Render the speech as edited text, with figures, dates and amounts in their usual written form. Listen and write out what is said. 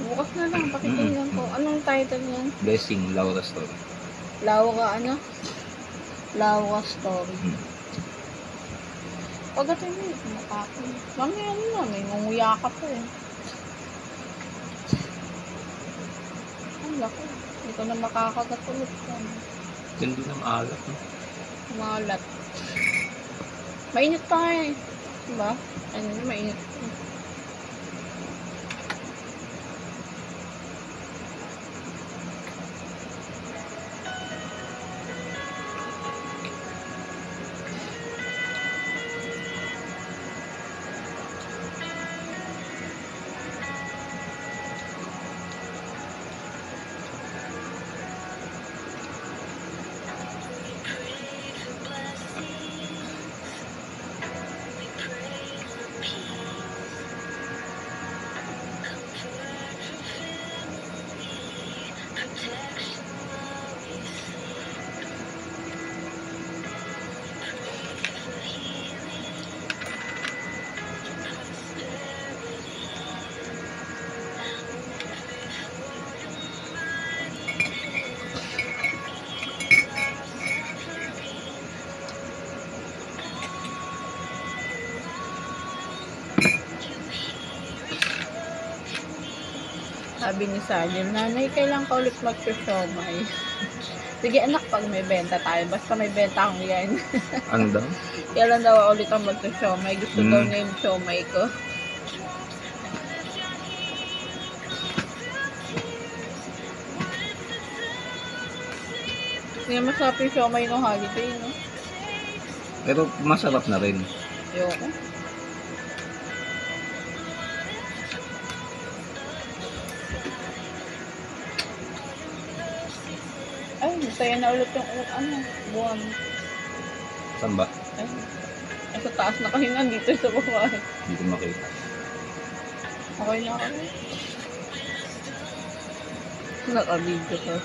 Bukas na lang, pakitingnan ko. Anong title niyan? Blessing, Laura Story. Lawa ano? Lawa Story. Pagdating mo, makakapin. Mami, ano na, may ngunguya ka pa eh. Ang laki. Hindi ko na makakagat ulit yan. Ganda ng alat. Malat. Mainit pa eh. Diba? Ano, mainit pa. Sabi ni Salim, nanay, kailan ka ulit mag-siomay? Sige anak, pag may benta tayo. Basta may benta akong yan. Ano daw? Kailan daw ulit ang mag-siomay? Gusto daw niya yung siomay ko. Hindi na masarap yung siomay ng holiday, no? Pero masarap na rin. Ayoko. Ay, masaya na ulit yung buwan. Saan ba? Ay, nasa taas na kasi nandito sa baba. Hindi ko makita. Okay na ako. Naka-video ko.